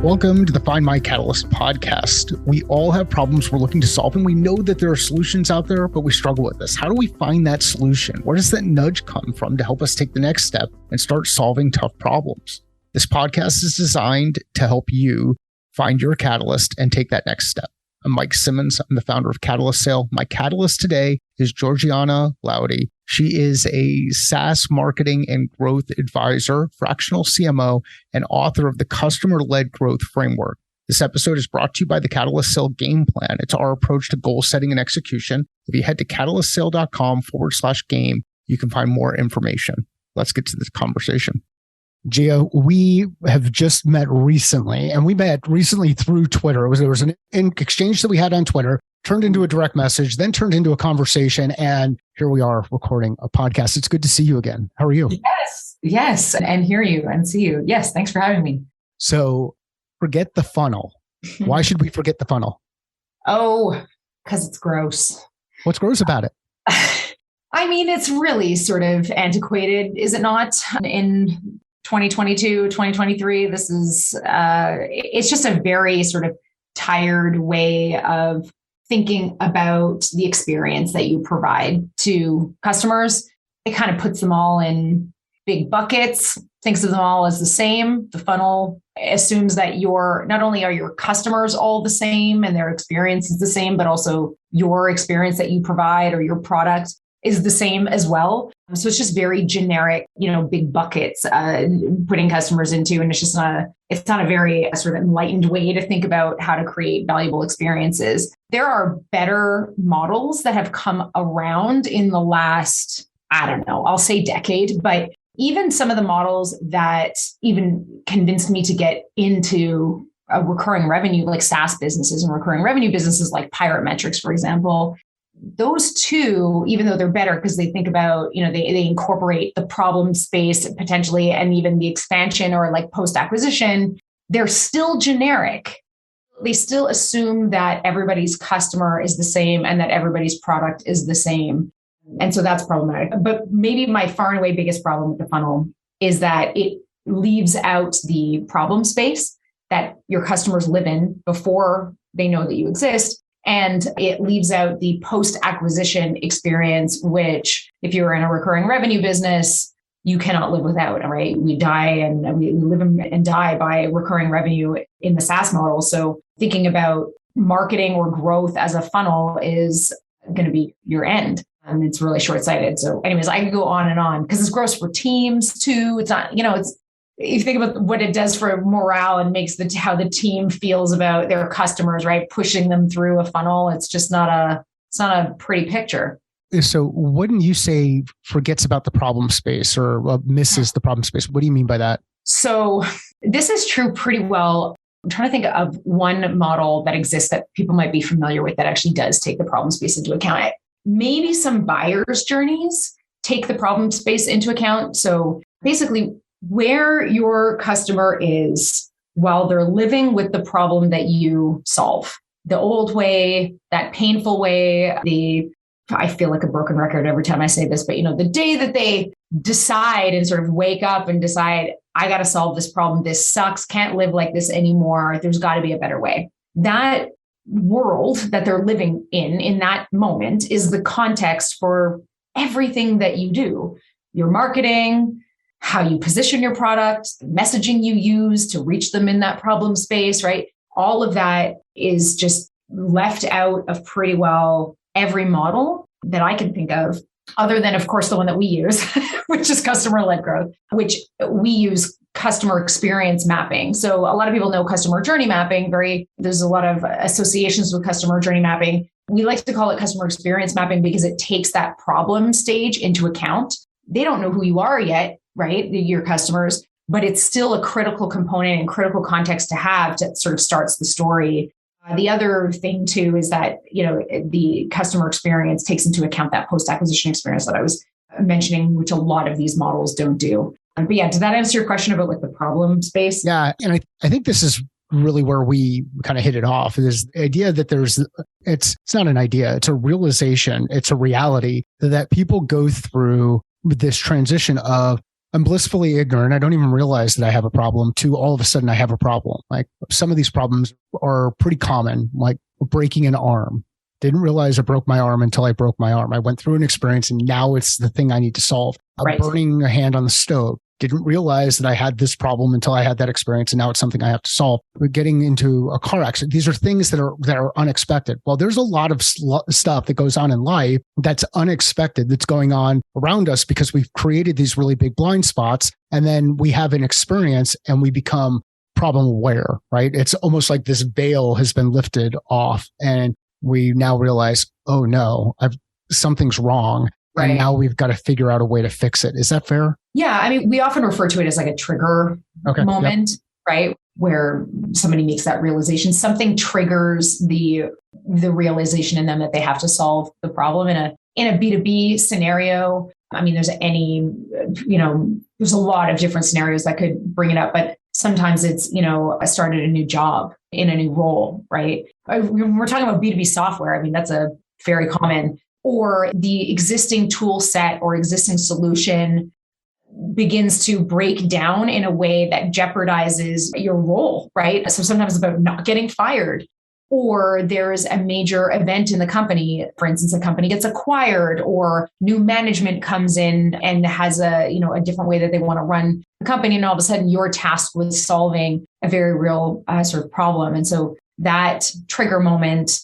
Welcome to the Find My Catalyst podcast. We all have problems we're looking to solve, and we know that there are solutions out there, but we struggle with this. How do we find that solution? Where does that nudge come from to help us take the next step and start solving tough problems? This podcast is designed to help you find your catalyst and take that next step. I'm Mike Simmons. I'm the founder of Catalyst Sale. My catalyst today is Georgiana Laudi. She is a SaaS marketing and growth advisor, fractional CMO, and author of the Customer-Led Growth Framework. This episode is brought to you by the Catalyst Sale Game Plan. It's our approach to goal setting and execution. If you head to catalystsale.com/game, you can find more information. Let's get to this conversation. Gia, we have just met recently, and we met recently through Twitter. There was an exchange that we had on Twitter, turned into a direct message, then turned into a conversation, and here we are recording a podcast. It's good to see you again. How are you? Yes, and hear you and see you. Yes, thanks for having me. So, forget the funnel. Why should we forget the funnel? Oh, because it's gross. What's gross about it? I mean, it's really sort of antiquated, is it not? In 2022, 2023, this is, it's just a very sort of tired way of thinking about the experience that you provide to customers. It kind of puts them all in big buckets, thinks of them all as the same. The funnel assumes that not only are your customers all the same and their experience is the same, but also your experience that you provide or your product is the same as well. So it's just very generic, big buckets putting customers into, and it's not a very sort of enlightened way to think about how to create valuable experiences. There are better models that have come around in the last, I'll say decade, but even some of the models that even convinced me to get into a recurring revenue, like SaaS businesses and recurring revenue businesses like Pirate Metrics, for example, those two, even though they're better because they think about, they incorporate the problem space potentially and even the expansion or like post-acquisition, they're still generic. They still assume that everybody's customer is the same and that everybody's product is the same. And so that's problematic. But maybe my far and away biggest problem with the funnel is that it leaves out the problem space that your customers live in before they know that you exist. And it leaves out the post-acquisition experience, which if you're in a recurring revenue business, you cannot live without, right? We die and we live and die by recurring revenue in the SaaS model. So thinking about marketing or growth as a funnel is going to be your end. And it's really short-sighted. So anyways, I could go on and on because it's gross for teams too. It's not, if you think about what it does for morale and makes how the team feels about their customers, right? Pushing them through a funnel. It's just not a pretty picture. So wouldn't you say forgets about the problem space or misses the problem space? What do you mean by that? So this is true pretty well. I'm trying to think of one model that exists that people might be familiar with that actually does take the problem space into account. Maybe some buyer's journeys take the problem space into account. So basically, where your customer is while they're living with the problem that you solve. The old way, that painful way, I feel like a broken record every time I say this, but the day that they decide and sort of wake up and decide, I got to solve this problem. This sucks. Can't live like this anymore. There's got to be a better way. That world that they're living in that moment is the context for everything that you do. Your marketing, how you position your product, the messaging you use to reach them in that problem space, right? All of that is just left out of pretty well every model that I can think of, other than, of course, the one that we use, which is customer-led growth, which we use customer experience mapping. So a lot of people know customer journey mapping. There's a lot of associations with customer journey mapping. We like to call it customer experience mapping because it takes that problem stage into account. They don't know who you are yet, right? Your customers, but it's still a critical component and critical context to have to sort of starts the story. The other thing too is that, the customer experience takes into account that post-acquisition experience that I was mentioning, which a lot of these models don't do. But yeah, did that answer your question about like the problem space? Yeah. And I think this is really where we kind of hit it off, is the idea that it's not an idea, it's a realization, it's a reality that people go through this transition of I'm blissfully ignorant. I don't even realize that I have a problem to all of a sudden I have a problem. Like some of these problems are pretty common, like breaking an arm. Didn't realize I broke my arm until I broke my arm. I went through an experience and now it's the thing I need to solve. Right. Burning a hand on the stove. Didn't realize that I had this problem until I had that experience, and now it's something I have to solve. We're getting into a car accident. These are things that are unexpected. Well, there's a lot of stuff that goes on in life that's unexpected, that's going on around us because we've created these really big blind spots, and then we have an experience and we become problem aware, right? It's almost like this veil has been lifted off, and we now realize, oh no, something's wrong. Right. And now we've got to figure out a way to fix it. Is that fair? Yeah. I mean, we often refer to it as like a trigger moment, right? Where somebody makes that realization, something triggers the realization in them that they have to solve the problem in a B2B scenario. I mean, there's a lot of different scenarios that could bring it up, but sometimes it's, I started a new job in a new role, right? We're talking about B2B software. I mean, that's a very common, or the existing tool set or existing solution begins to break down in a way that jeopardizes your role, right? So sometimes it's about not getting fired, or there's a major event in the company. For instance, a company gets acquired, or new management comes in and has a different way that they want to run the company. And all of a sudden you're tasked with solving a very real sort of problem. And so that trigger moment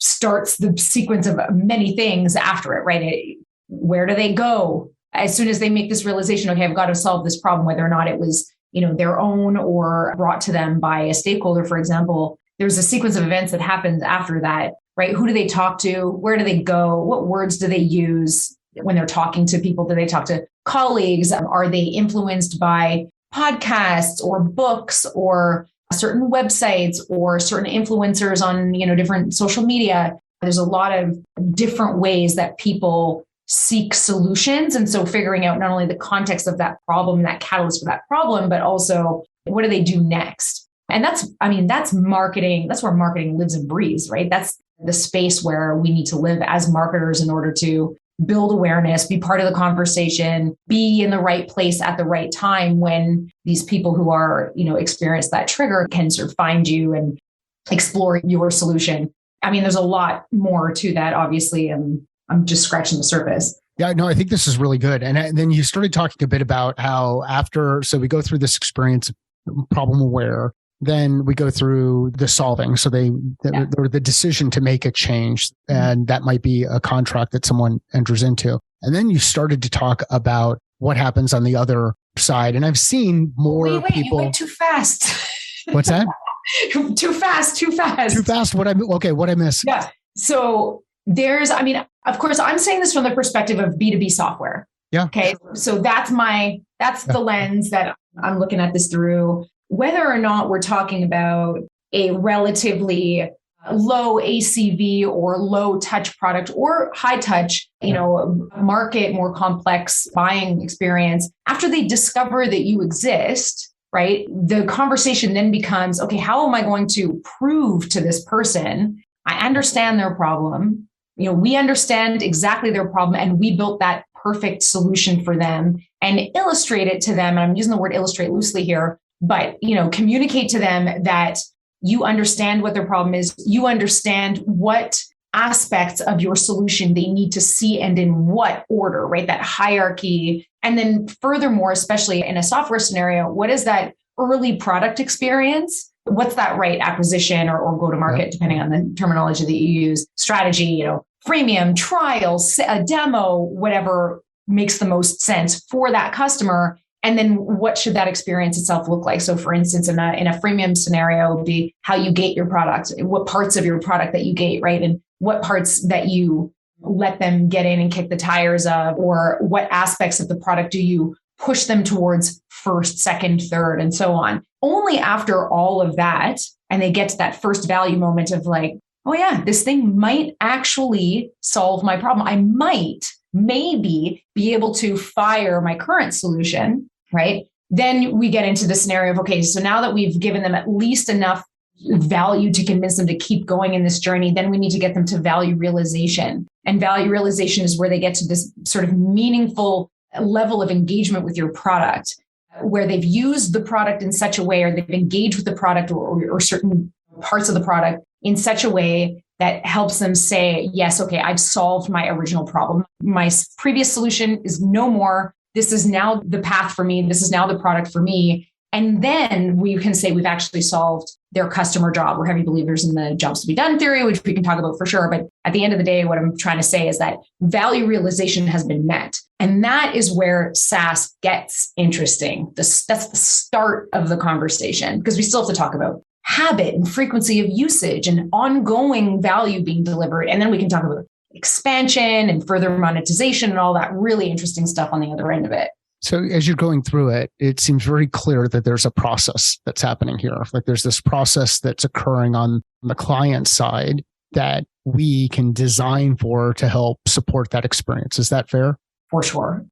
starts the sequence of many things after it, right? Where do they go? As soon as they make this realization, okay, I've got to solve this problem, whether or not it was, their own or brought to them by a stakeholder, for example, there's a sequence of events that happens after that, right? Who do they talk to? Where do they go? What words do they use when they're talking to people? Do they talk to colleagues? Are they influenced by podcasts or books or certain websites or certain influencers on, different social media? There's a lot of different ways that people seek solutions. And so figuring out not only the context of that problem, that catalyst for that problem, but also what do they do next? And that's marketing. That's where marketing lives and breathes, right? That's the space where we need to live as marketers in order to build awareness, be part of the conversation, be in the right place at the right time when these people who are, experience that trigger can sort of find you and explore your solution. I mean, there's a lot more to that, obviously, and I'm just scratching the surface. Yeah, no, I think this is really good. And then you started talking a bit about how so we go through this experience, problem aware, then we go through the solving. So or the decision to make a change, and that might be a contract that someone enters into. And then you started to talk about what happens on the other side. And I've seen more people. You went too fast. What's that? Too fast. Too fast. What I miss? Yeah. So of course, I'm saying this from the perspective of B2B software. Yeah. Okay. So that's the lens that I'm looking at this through. Whether or not we're talking about a relatively low ACV or low touch product or high touch, market, more complex buying experience, after they discover that you exist, right? The conversation then becomes, okay, how am I going to prove to this person I understand their problem? We understand exactly their problem, and we built that perfect solution for them and illustrate it to them. And I'm using the word illustrate loosely here, but, communicate to them that you understand what their problem is. You understand what aspects of your solution they need to see and in what order, right? That hierarchy. And then furthermore, especially in a software scenario, what is that early product experience? What's that right acquisition or go-to-market, depending on the terminology that you use, strategy, freemium, trials, a demo, whatever makes the most sense for that customer. And then what should that experience itself look like? So for instance, in a freemium scenario, it would be how you gate your product, what parts of your product that you gate, right? And what parts that you let them get in and kick the tires of, or what aspects of the product do you push them towards first, second, third, and so on. Only after all of that, and they get to that first value moment of like, oh yeah, this thing might actually solve my problem. I might, maybe be able to fire my current solution, right? Then we get into the scenario of, okay, so now that we've given them at least enough value to convince them to keep going in this journey, then we need to get them to value realization. And value realization is where they get to this sort of meaningful level of engagement with your product, where they've used the product in such a way, or they've engaged with the product or certain parts of the product in such a way that helps them say, yes, okay, I've solved my original problem. My previous solution is no more. This is now the path for me. This is now the product for me. And then we can say we've actually solved their customer job. We're heavy believers in the jobs to be done theory, which we can talk about for sure. But at the end of the day, what I'm trying to say is that value realization has been met. And that is where SaaS gets interesting. That's the start of the conversation, because we still have to talk about habit and frequency of usage and ongoing value being delivered. And then we can talk about expansion and further monetization and all that really interesting stuff on the other end of it. So as you're going through it, it seems very clear that there's a process that's happening here. Like there's this process that's occurring on the client side that we can design for to help support that experience. Is that fair? For sure.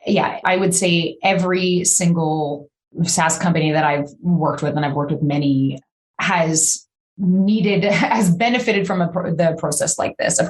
Yeah, I would say every single SaaS company that I've worked with, and I've worked with many, has benefited from a process like this.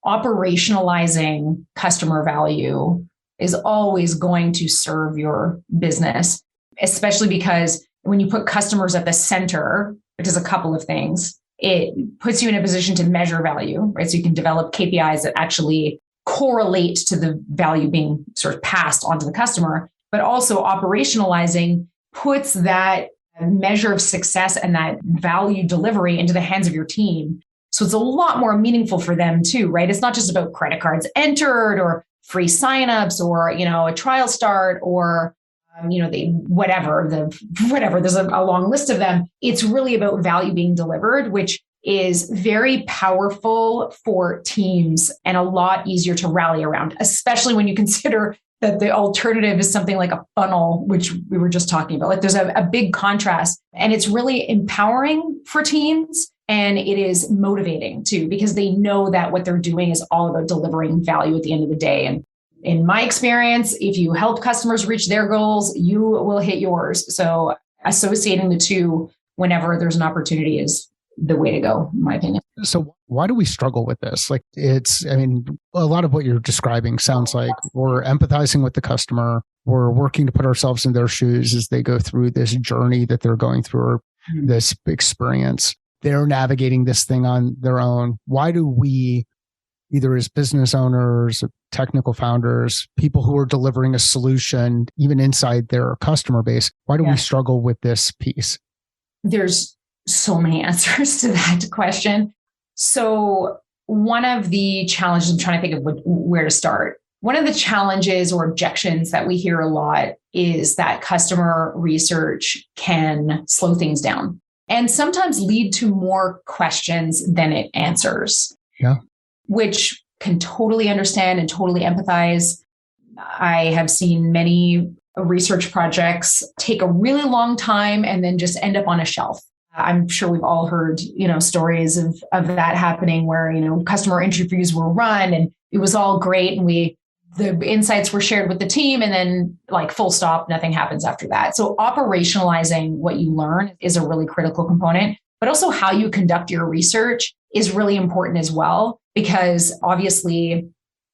Operationalizing customer value is always going to serve your business, especially because when you put customers at the center, it does a couple of things. It puts you in a position to measure value, right? So you can develop KPIs that actually correlate to the value being sort of passed onto the customer, but also operationalizing puts that measure of success and that value delivery into the hands of your team. So it's a lot more meaningful for them too, right? It's not just about credit cards entered or free signups or, a trial start or, whatever, there's a long list of them. It's really about value being delivered, which is very powerful for teams and a lot easier to rally around, especially when you consider that the alternative is something like a funnel, which we were just talking about. Like there's a big contrast, and it's really empowering for teams. And it is motivating too, because they know that what they're doing is all about delivering value at the end of the day. And in my experience, if you help customers reach their goals, you will hit yours. So associating the two whenever there's an opportunity is the way to go, in my opinion. So why do we struggle with this? Like a lot of what you're describing sounds like we're empathizing with the customer. We're working to put ourselves in their shoes as they go through this journey that they're going through, or this experience. They're navigating this thing on their own. Why do we, either as business owners, technical founders, people who are delivering a solution, even inside their customer base, why do we struggle with this piece? There's so many answers to that question. So one of the challenges, I'm trying to think of where to start. One of the challenges or objections that we hear a lot is that customer research can slow things down and sometimes lead to more questions than it answers. Yeah. Which can totally understand and totally empathize. I have seen many research projects take a really long time and then just end up on a shelf. I'm sure we've all heard, stories of that happening where, customer interviews were run and it was all great and the insights were shared with the team and then like full stop, nothing happens after that. So operationalizing what you learn is a really critical component, but also how you conduct your research is really important as well, because obviously,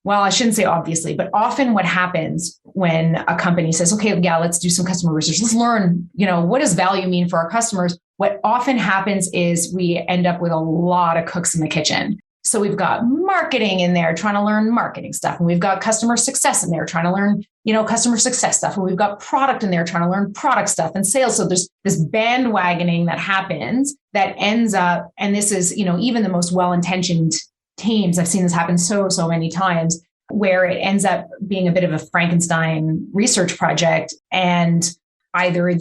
well, I shouldn't say obviously, but often what happens when a company says, okay, yeah, let's do some customer research. Let's learn, what does value mean for our customers? What often happens is we end up with a lot of cooks in the kitchen. So we've got marketing in there trying to learn marketing stuff. And we've got customer success in there trying to learn, customer success stuff. And we've got product in there trying to learn product stuff and sales. So there's this bandwagoning that happens that ends up, and this is, even the most well-intentioned teams, I've seen this happen so many times, where it ends up being a bit of a Frankenstein research project. And either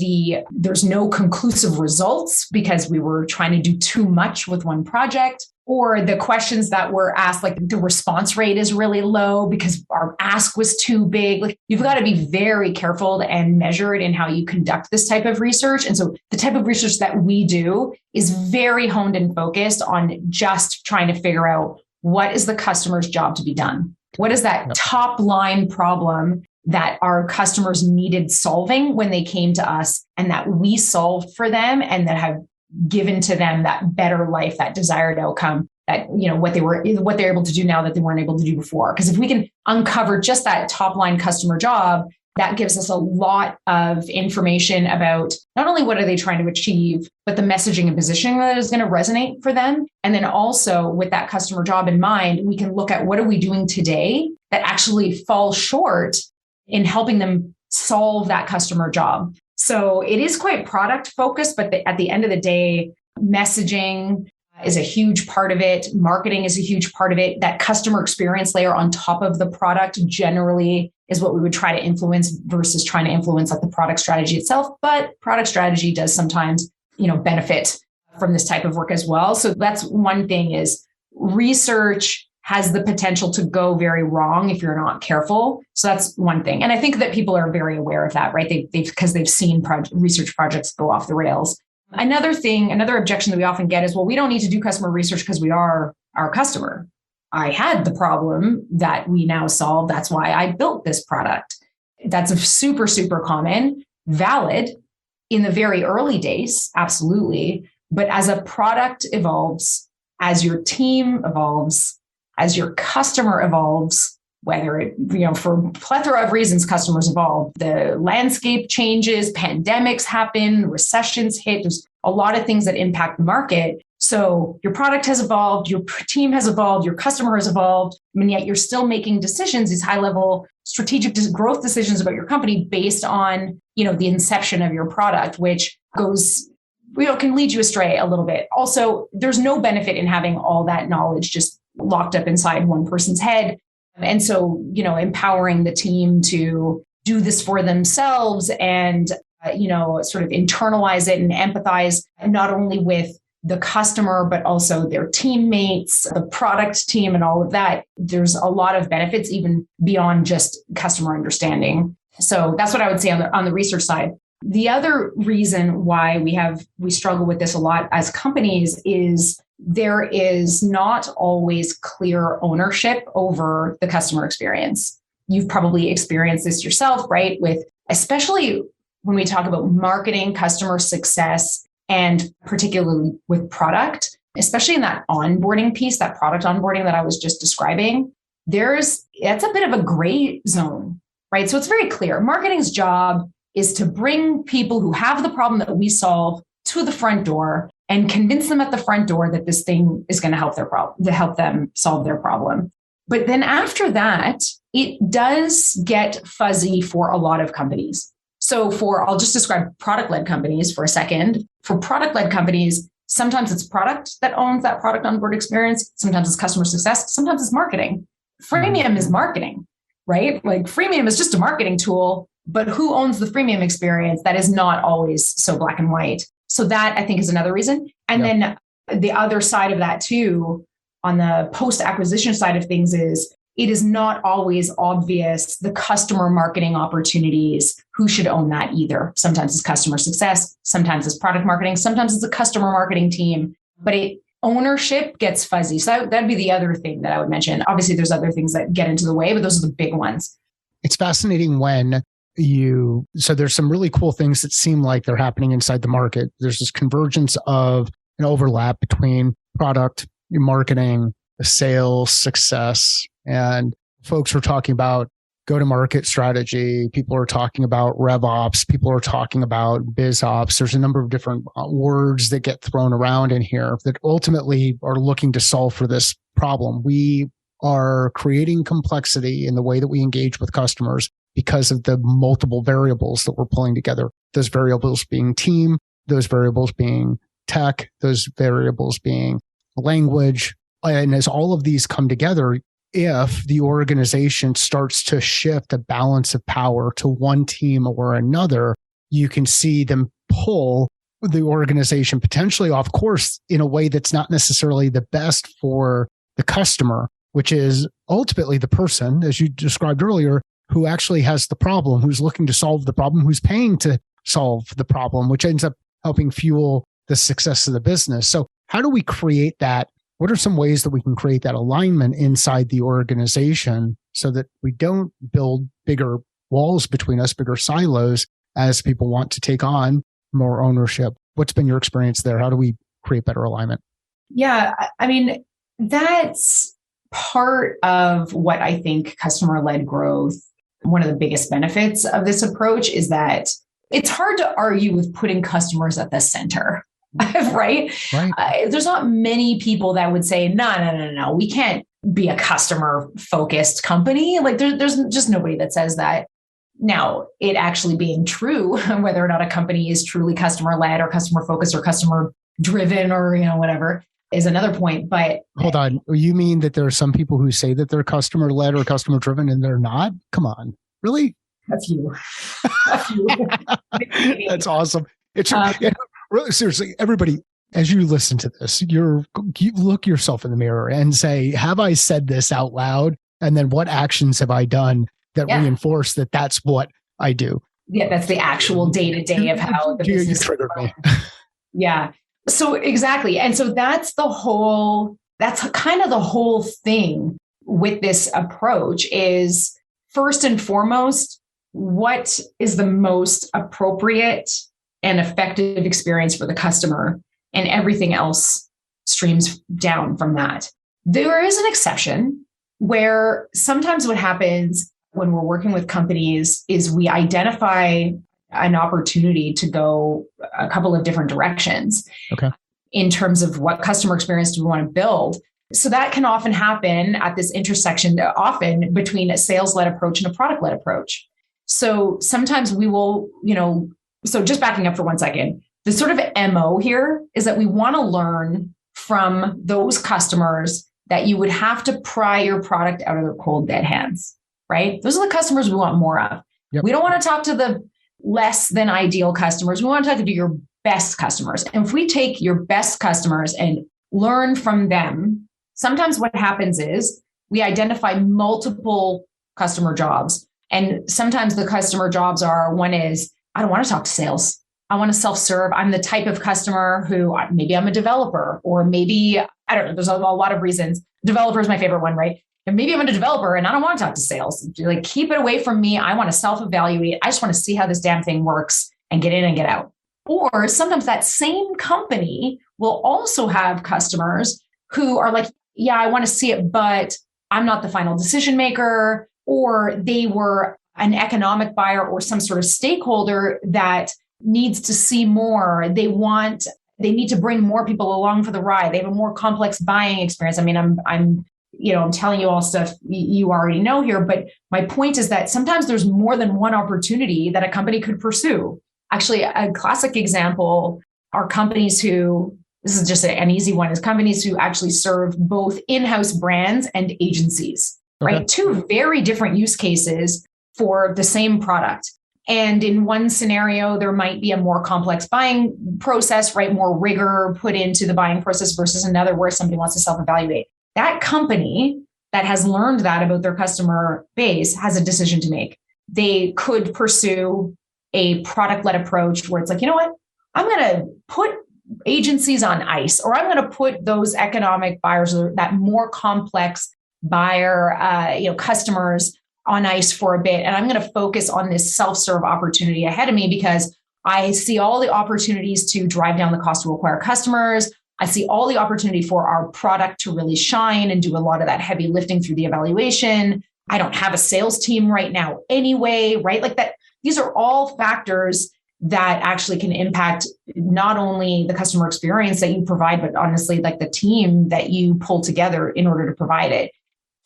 there's no conclusive results because we were trying to do too much with one project, or the questions that were asked, like the response rate is really low because our ask was too big. Like you've got to be very careful and measured in how you conduct this type of research. And so the type of research that we do is very honed and focused on just trying to figure out what is the customer's job to be done? What is that top line problem that our customers needed solving when they came to us and that we solved for them and that have given to them that better life, that desired outcome? that, what they're able to do now that they weren't able to do before. Because if we can uncover just that top line customer job, that gives us a lot of information about not only what are they trying to achieve, but the messaging and positioning that is going to resonate for them. And then also with that customer job in mind, we can look at what are we doing today that actually falls short in helping them solve that customer job. So it is quite product focused, but at the end of the day, messaging is a huge part of it. Marketing is a huge part of it. That customer experience layer on top of the product generally is what we would try to influence versus trying to influence like the product strategy itself. But product strategy does sometimes, benefit from this type of work as well. So that's one thing is research has the potential to go very wrong if you're not careful. So that's one thing. And I think that people are very aware of that, right? Because they've seen research projects go off the rails. Another objection that we often get is, well, we don't need to do customer research because we are our customer. I had the problem that we now solve. That's why I built this product. That's a super, super common, valid in the very early days, absolutely. But as a product evolves, as your team evolves, as your customer evolves, whether it, for a plethora of reasons, customers evolve, the landscape changes, pandemics happen, recessions hit, there's a lot of things that impact the market. So your product has evolved, your team has evolved, your customer has evolved, and yet you're still making decisions, these high-level strategic growth decisions about your company based on, the inception of your product, which goes, can lead you astray a little bit. Also, there's no benefit in having all that knowledge just locked up inside one person's head. And so, empowering the team to do this for themselves and, sort of internalize it and empathize not only with the customer, but also their teammates, the product team, and all of that. There's a lot of benefits even beyond just customer understanding. So that's what I would say on the research side. The other reason why we struggle with this a lot as companies is there is not always clear ownership over the customer experience. You've probably experienced this yourself, right? Especially when we talk about marketing, customer success, and particularly with product, especially in that onboarding piece, that product onboarding that I was just describing, that's a bit of a gray zone, right? So it's very clear. Marketing's job is to bring people who have the problem that we solve to the front door and convince them at the front door that this thing is going to help help them solve their problem. But then after that, it does get fuzzy for a lot of companies. So I'll just describe product-led companies for a second. For product-led companies, sometimes it's product that owns that product onboard experience. Sometimes it's customer success. Sometimes it's marketing. Freemium is marketing, right? Like freemium is just a marketing tool, but who owns the freemium experience? That is not always so black and white. So that I think is another reason. And then the other side of that too, on the post-acquisition side of things is it is not always obvious the customer marketing opportunities, who should own that either. Sometimes it's customer success, sometimes it's product marketing, sometimes it's a customer marketing team, but ownership gets fuzzy. So that'd be the other thing that I would mention. Obviously, there's other things that get into the way, but those are the big ones. It's fascinating so there's some really cool things that seem like they're happening inside the market. There's this convergence of an overlap between product, marketing, sales, success, and folks are talking about go-to-market strategy. People are talking about RevOps. People are talking about BizOps. There's a number of different words that get thrown around in here that ultimately are looking to solve for this problem. We are creating complexity in the way that we engage with customers because of the multiple variables that we're pulling together. Those variables being team, those variables being tech, those variables being language. And as all of these come together, if the organization starts to shift a balance of power to one team or another, you can see them pull the organization potentially off course in a way that's not necessarily the best for the customer, which is ultimately the person, as you described earlier, who actually has the problem, who's looking to solve the problem, who's paying to solve the problem, which ends up helping fuel the success of the business. So how do we create that? What are some ways that we can create that alignment inside the organization so that we don't build bigger walls between us, bigger silos as people want to take on more ownership? What's been your experience there? How do we create better alignment? Yeah, I mean, That's part of what I think customer-led growth, one of the biggest benefits of this approach is that it's hard to argue with putting customers at the center, right? Right. There's not many people that would say, no, we can't be a customer-focused company. Like there's just nobody that says that. Now, it actually being true, whether or not a company is truly customer-led or customer-focused or customer-driven or, whatever, is another point. But hold on. You mean that there are some people who say that they're customer-led or customer-driven and they're not? Come on. Really? A few. That's awesome. It's really, seriously, everybody, as you listen to this, you look yourself in the mirror and say, have I said this out loud? And then what actions have I done that reinforce that that's what I do? Yeah, that's the actual day-to-day of how the business you triggered me. Yeah. So exactly. And so that's kind of the whole thing with this approach is first and foremost, what is the most appropriate and effective experience for the customer, and everything else streams down from that. There is an exception where sometimes what happens when we're working with companies is we identify an opportunity to go a couple of different directions in terms of what customer experience do we want to build. So that can often happen at this intersection, often between a sales-led approach and a product-led approach. So sometimes we will, so just backing up for 1 second, the sort of MO here is that we want to learn from those customers that you would have to pry your product out of their cold, dead hands, right? Those are the customers we want more of. Yep. We don't want to talk to the less than ideal customers. We want to talk to your best customers. And if we take your best customers and learn from them, sometimes what happens is we identify multiple customer jobs. And sometimes the customer jobs are, one is, I don't want to talk to sales. I want to self-serve. I'm the type of customer who maybe I'm a developer, or maybe, I don't know, there's a lot of reasons. Developer is my favorite one, right? And maybe I'm a developer and I don't want to talk to sales. Like, keep it away from me. I want to self-evaluate. I just want to see how this damn thing works and get in and get out. Or sometimes that same company will also have customers who are like, yeah, I want to see it, but I'm not the final decision maker, or they were an economic buyer or some sort of stakeholder that needs to see more. They need to bring more people along for the ride. They have a more complex buying experience. I mean, I'm telling you all stuff you already know here, but my point is that sometimes there's more than one opportunity that a company could pursue. Actually, a classic example are companies who, this is just an easy one, is companies who actually serve both in-house brands and agencies, right? Two very different use cases for the same product. And in one scenario, there might be a more complex buying process, right? More rigor put into the buying process versus another where somebody wants to self-evaluate. That company that has learned that about their customer base has a decision to make. They could pursue a product-led approach where it's like, you know what? I'm going to put agencies on ice, or I'm going to put those economic buyers, or that more complex buyer, customers on ice for a bit. And I'm going to focus on this self-serve opportunity ahead of me because I see all the opportunities to drive down the cost to acquire customers. I see all the opportunity for our product to really shine and do a lot of that heavy lifting through the evaluation. I don't have a sales team right now anyway, right? Like that. These are all factors that actually can impact not only the customer experience that you provide, but honestly, like the team that you pull together in order to provide it.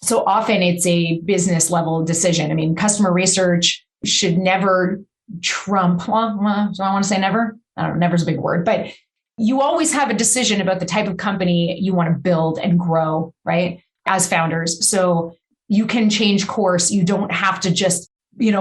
So often it's a business level decision. I mean, customer research should never trump, so I want to say never. I don't know, never is a big word, but you always have a decision about the type of company you want to build and grow, right? As founders. So you can change course. You don't have to just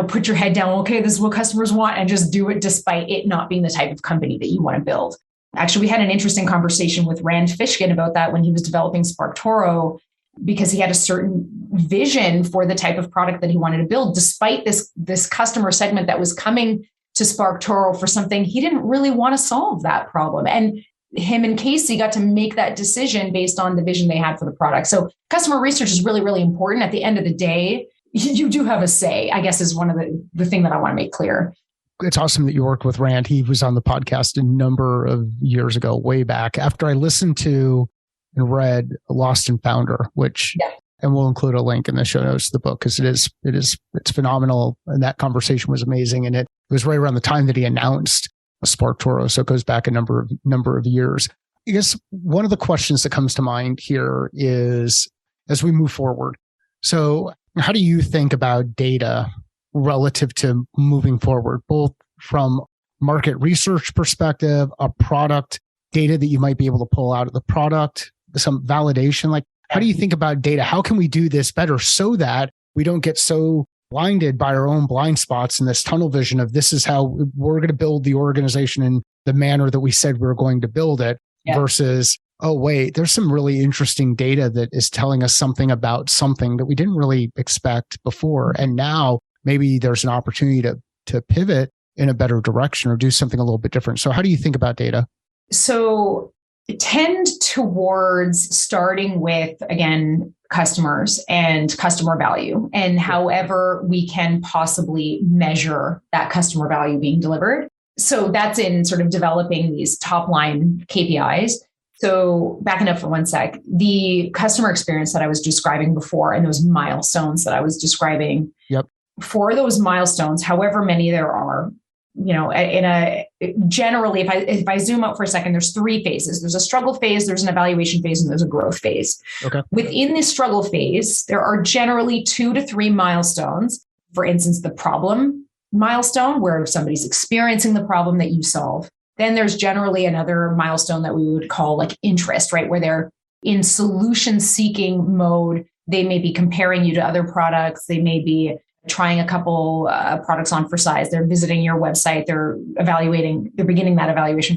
put your head down, okay, this is what customers want, and just do it despite it not being the type of company that you want to build. Actually, we had an interesting conversation with Rand Fishkin about that when he was developing SparkToro, because he had a certain vision for the type of product that he wanted to build, despite this customer segment that was coming to SparkToro for something he didn't really want to solve that problem. And him and Casey got to make that decision based on the vision they had for the product. So customer research is really, really important. At the end of the day, you do have a say, I guess, is one of the thing that I want to make clear. It's awesome that you work with Rand. He was on the podcast a number of years ago, way back. After I listened to and read Lost and Founder, which, and we'll include a link in the show notes of the book because it's phenomenal. And that conversation was amazing. And it was right around the time that he announced Spark Toro. So it goes back a number of years. I guess one of the questions that comes to mind here is as we move forward. So how do you think about data relative to moving forward, both from market research perspective, a product data that you might be able to pull out of the product, some validation? Like, how do you think about data? How can we do this better so that we don't get so blinded by our own blind spots in this tunnel vision of this is how we're going to build the organization in the manner that we said we were going to build it versus, oh, wait, there's some really interesting data that is telling us something about something that we didn't really expect before. And now maybe there's an opportunity to pivot in a better direction or do something a little bit different. So how do you think about data? So tend towards starting with, again, customers and customer value and however we can possibly measure that customer value being delivered. So that's in sort of developing these top line KPIs. So backing up for one sec, the customer experience that I was describing before and those milestones that I was describing, for those milestones, however many there are, generally, if I zoom out for a second, there's three phases. There's a struggle phase, there's an evaluation phase, and there's a growth phase. Okay. Within the struggle phase, there are generally 2 to 3 milestones. For instance, the problem milestone, where somebody's experiencing the problem that you solve. Then there's generally another milestone that we would call like interest, right? Where they're in solution seeking mode. They may be comparing you to other products. They may be trying a couple products on for size. They're visiting your website. They're beginning that evaluation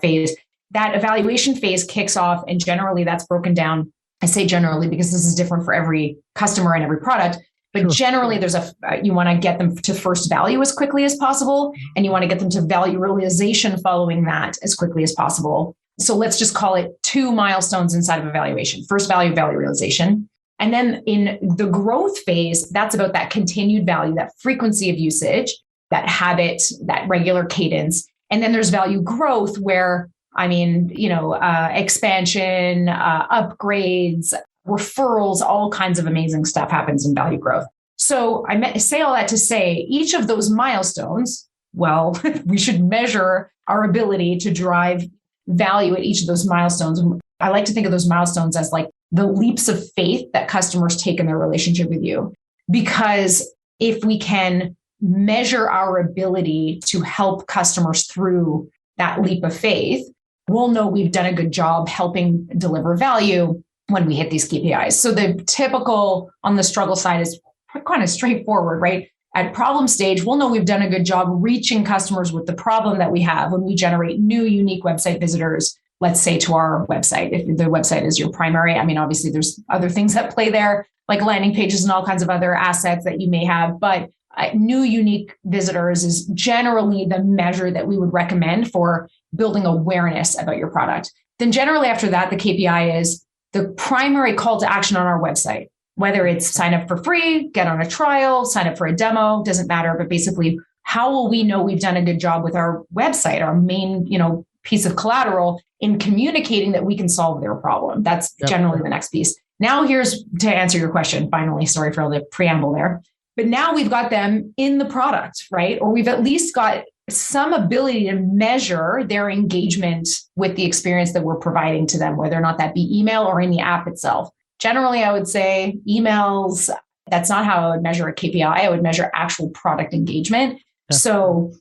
phase. That evaluation phase kicks off, and generally that's broken down. I say generally because this is different for every customer and every product, but generally there's you want to get them to first value as quickly as possible, and you want to get them to value realization following that as quickly as possible. So let's just call it 2 milestones inside of evaluation. First value realization. And then in the growth phase, that's about that continued value, that frequency of usage, that habit, that regular cadence. And then there's value growth where, expansion, upgrades, referrals, all kinds of amazing stuff happens in value growth. So I say all that to say each of those milestones, we should measure our ability to drive value at each of those milestones. I like to think of those milestones as like the leaps of faith that customers take in their relationship with you. Because if we can measure our ability to help customers through that leap of faith, we'll know we've done a good job helping deliver value when we hit these KPIs. So the typical on the struggle side is kind of straightforward, right? At problem stage, we'll know we've done a good job reaching customers with the problem that we have when we generate new unique website visitors, let's say to our website. If the website is your primary, obviously there's other things that play there, like landing pages and all kinds of other assets that you may have. But new unique visitors is generally the measure that we would recommend for building awareness about your product. Then generally after that, the KPI is the primary call to action on our website, whether it's sign up for free, get on a trial, sign up for a demo, doesn't matter. But basically, how will we know we've done a good job with our website, our main, piece of collateral in communicating that we can solve their problem? That's generally the next piece. Now here's to answer your question. Finally, sorry for all the preamble there, but now we've got them in the product, right? Or we've at least got some ability to measure their engagement with the experience that we're providing to them, whether or not that be email or in the app itself. Generally, I would say emails, that's not how I would measure a KPI. I would measure actual product engagement. Yeah. So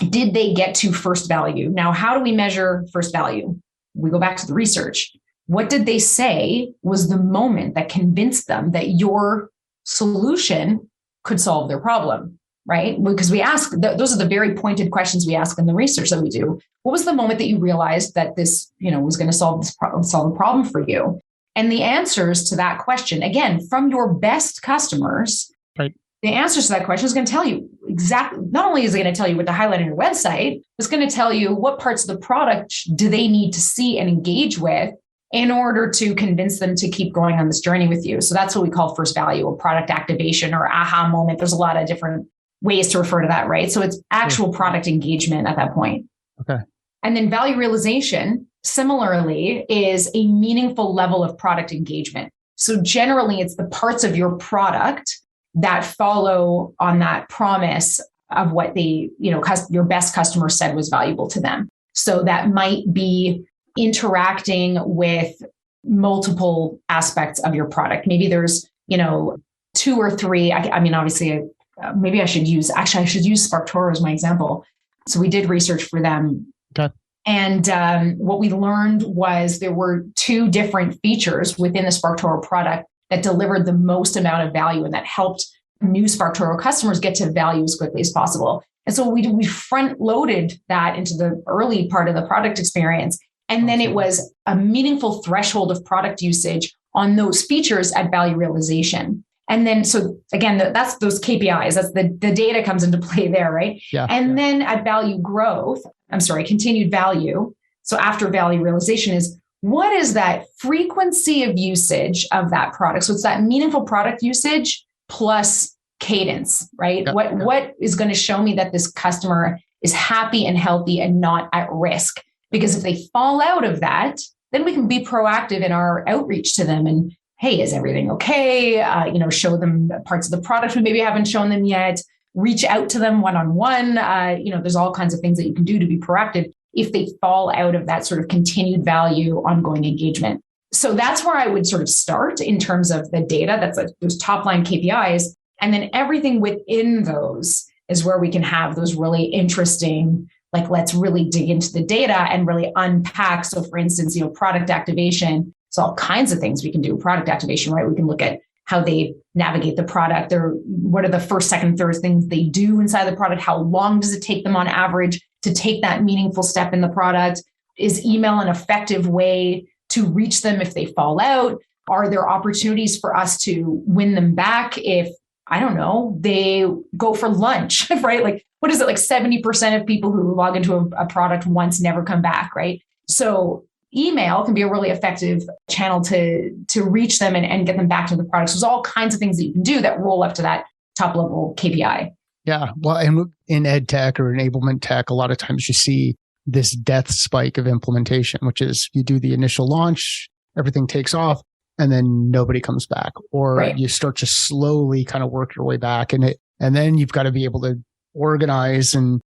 did they get to first value? Now, how do we measure first value? We go back to the research. What did they say was the moment that convinced them that your solution could solve their problem, right? Because we ask, those are the very pointed questions we ask in the research that we do. What was the moment that you realized that this, was going to solve the problem for you? And the answers to that question, again, from your best customers, right? The answers to that question is going to tell you exactly, not only is it going to tell you what to highlight on your website, it's going to tell you what parts of the product do they need to see and engage with in order to convince them to keep going on this journey with you. So that's what we call first value or product activation or aha moment. There's a lot of different ways to refer to that, right? So it's actual product engagement at that point. Okay. And then value realization similarly is a meaningful level of product engagement. So generally, it's the parts of your product that follow on that promise of what your best customer said was valuable to them. So that might be interacting with multiple aspects of your product. Maybe there's, two or three. I mean, obviously, maybe I should use SparkToro as my example. So we did research for them. Okay. And what we learned was there were two different features within the SparkToro product that delivered the most amount of value and that helped new SparkToro customers get to value as quickly as possible. And so we front loaded that into the early part of the product experience. And then it was a meaningful threshold of product usage on those features at value realization. And then, so again, that's those KPIs, that's the data comes into play there, right? Yeah. And then at continued value. So after value realization is, what is that frequency of usage of that product? So it's that meaningful product usage plus cadence, right? Yeah. What is going to show me that this customer is happy and healthy and not at risk? Because if they fall out of that, then we can be proactive in our outreach to them and, hey, is everything okay? Show them parts of the product we maybe haven't shown them yet. Reach out to them one-on-one. There's all kinds of things that you can do to be proactive if they fall out of that sort of continued value, ongoing engagement. So that's where I would sort of start in terms of the data. That's like those top line KPIs. And then everything within those is where we can have those really interesting, like, let's really dig into the data and really unpack. So for instance, product activation. So all kinds of things we can do product activation, right? We can look at how they navigate the product, or what are the first, second, third things they do inside the product? How long does it take them on average to take that meaningful step in the product? Is email an effective way to reach them if they fall out? Are there opportunities for us to win them back if, I don't know, they go for lunch, right? Like, what is it? Like 70% of people who log into a product once never come back, right? So email can be a really effective channel to reach them and get them back to the product. So there's all kinds of things that you can do that roll up to that top level KPI. Yeah. Well, and in ed tech or enablement tech, a lot of times you see this death spike of implementation, which is you do the initial launch, everything takes off, and then nobody comes back. Or right. You start to slowly kind of work your way back. And then you've got to be able to organize and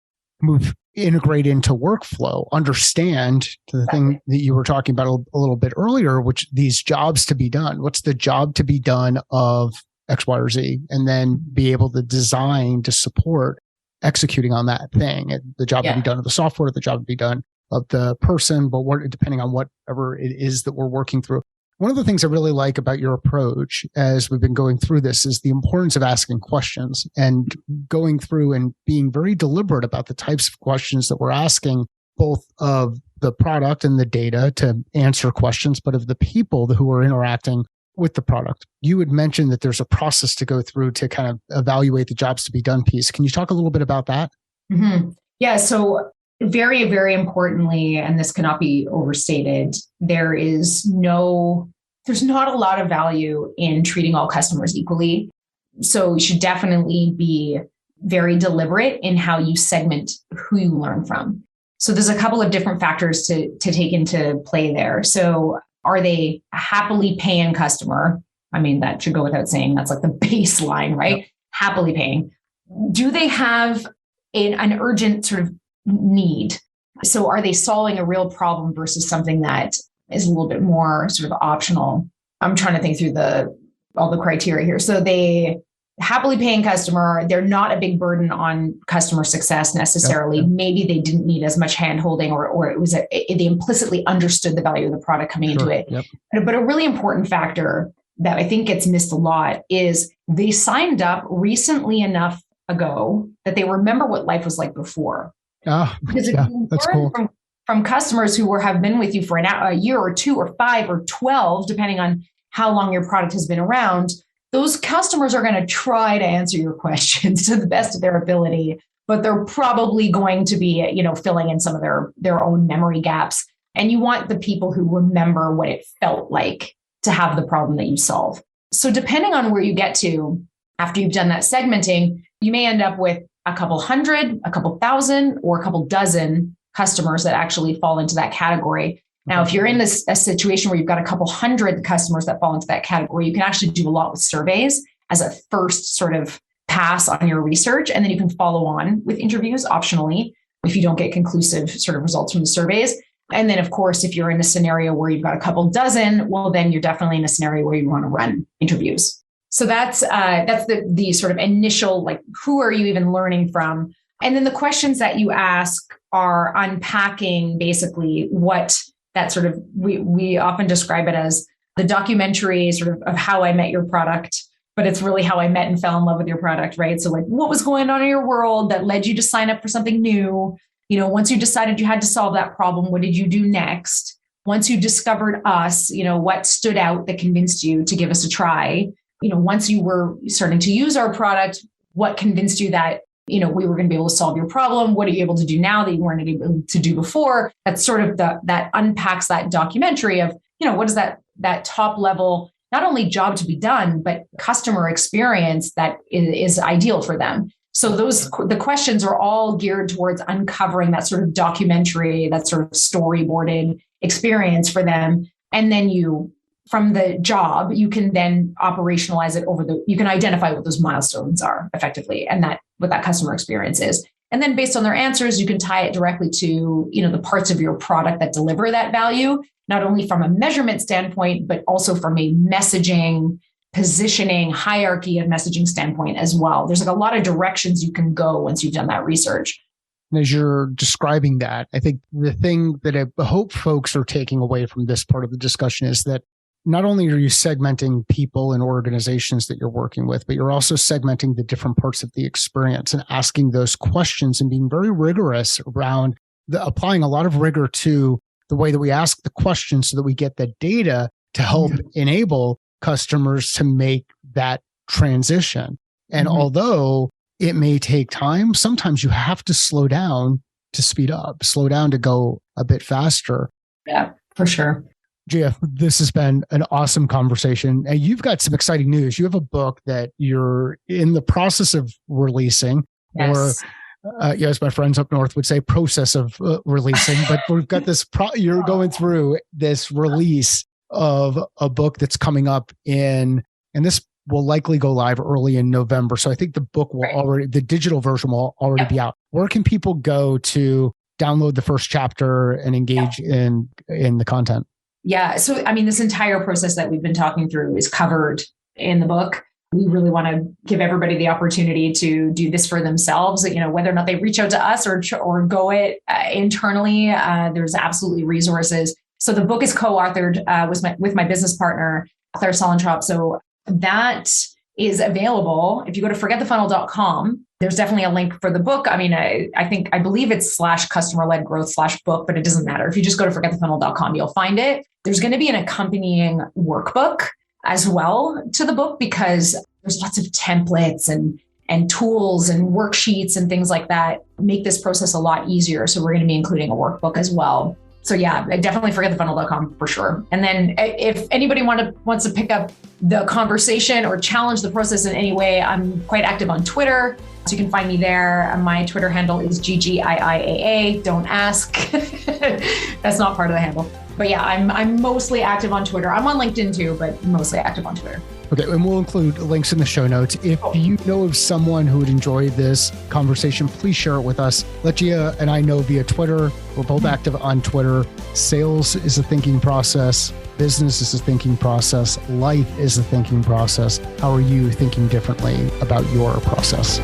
integrate into workflow, understand the thing that you were talking about a little bit earlier, which these jobs to be done. What's the job to be done of X, Y, or Z? And then be able to design to support executing on that thing. The job to be done of the software, the job to be done of the person, but depending on whatever it is that we're working through. One of the things I really like about your approach as we've been going through this is the importance of asking questions and going through and being very deliberate about the types of questions that we're asking, both of the product and the data to answer questions, but of the people who are interacting with the product. You had mentioned that there's a process to go through to kind of evaluate the jobs to be done piece. Can you talk a little bit about that? Mm-hmm. Yeah. So very, very importantly, and this cannot be overstated, there's not a lot of value in treating all customers equally. So you should definitely be very deliberate in how you segment who you learn from. So there's a couple of different factors to take into play there. So are they a happily paying customer? I mean, that should go without saying. That's like the baseline, right? Yep. Happily paying. Do they have an urgent sort of need? So are they solving a real problem versus something that is a little bit more sort of optional? I'm trying to think through all the criteria here. So they happily paying customer, they're not a big burden on customer success necessarily. Yep. Maybe they didn't need as much hand-holding or it was they implicitly understood the value of the product coming into it. Yep. But a really important factor that I think gets missed a lot is they signed up recently enough ago that they remember what life was like before. Because if you that's cool. From customers who have been with you for a year or 2 or 5 or 12, depending on how long your product has been around, those customers are going to try to answer your questions to the best of their ability, but they're probably going to be, filling in some of their own memory gaps. And you want the people who remember what it felt like to have the problem that you solve. So depending on where you get to after you've done that segmenting, you may end up with a couple hundred, a couple thousand, or a couple dozen customers that actually fall into that category. Now, if you're in a situation where you've got a couple hundred customers that fall into that category, you can actually do a lot with surveys as a first sort of pass on your research. And then you can follow on with interviews optionally if you don't get conclusive sort of results from the surveys. And then, of course, if you're in a scenario where you've got a couple dozen, well, then you're definitely in a scenario where you want to run interviews. So that's the sort of initial, like, who are you even learning from? And then the questions that you ask are unpacking basically what that sort of, we often describe it as the documentary sort of how I met your product, but it's really how I met and fell in love with your product, right? So like, what was going on in your world that led you to sign up for something new? Once you decided you had to solve that problem, what did you do next? Once you discovered us, what stood out that convinced you to give us a try? Once you were starting to use our product, what convinced you that, we were going to be able to solve your problem? What are you able to do now that you weren't able to do before? That's sort of that unpacks that documentary of, what is that top level, not only job to be done, but customer experience that is ideal for them. So the questions are all geared towards uncovering that sort of documentary, that sort of storyboarded experience for them. And then from the job, you can then operationalize it you can identify what those milestones are effectively and what that customer experience is. And then based on their answers, you can tie it directly to, the parts of your product that deliver that value, not only from a measurement standpoint, but also from a messaging, positioning, hierarchy of messaging standpoint as well. There's like a lot of directions you can go once you've done that research. And as you're describing that, I think the thing that I hope folks are taking away from this part of the discussion is that not only are you segmenting people and organizations that you're working with, but you're also segmenting the different parts of the experience and asking those questions and being very rigorous around applying a lot of rigor to the way that we ask the questions so that we get the data to help enable customers to make that transition. And although it may take time, sometimes you have to slow down to speed up, slow down to go a bit faster. Yeah, for sure. Gia, this has been an awesome conversation. And you've got some exciting news. You have a book that you're in the process of releasing, yes. or as my friends up north would say, process of releasing. But we've got this, you're going through this release of a book that's coming up and this will likely go live early in November. So I think the book will the digital version will already be out. Where can people go to download the first chapter and engage in the content? Yeah. So, this entire process that we've been talking through is covered in the book. We really want to give everybody the opportunity to do this for themselves, whether or not they reach out to us or go it internally. There's absolutely resources. So the book is co-authored with my business partner, Claire Solentrop. So that is available. If you go to forgetthefunnel.com, there's definitely a link for the book. I believe it's /customer-led growth/book, but it doesn't matter. If you just go to forgetthefunnel.com, you'll find it. There's going to be an accompanying workbook as well to the book because there's lots of templates and tools and worksheets and things like that make this process a lot easier. So we're going to be including a workbook as well. So yeah, definitely forgetthefunnel.com for sure. And then if anybody wants to pick up the conversation or challenge the process in any way, I'm quite active on Twitter. So you can find me there. My Twitter handle is GGIIAA. Don't ask. That's not part of the handle. But yeah, I'm mostly active on Twitter. I'm on LinkedIn too, but mostly active on Twitter. Okay, and we'll include links in the show notes. If you know of someone who would enjoy this conversation, please share it with us. Let Gia and I know via Twitter. We're both active on Twitter. Sales is a thinking process. Business is a thinking process. Life is a thinking process. How are you thinking differently about your process?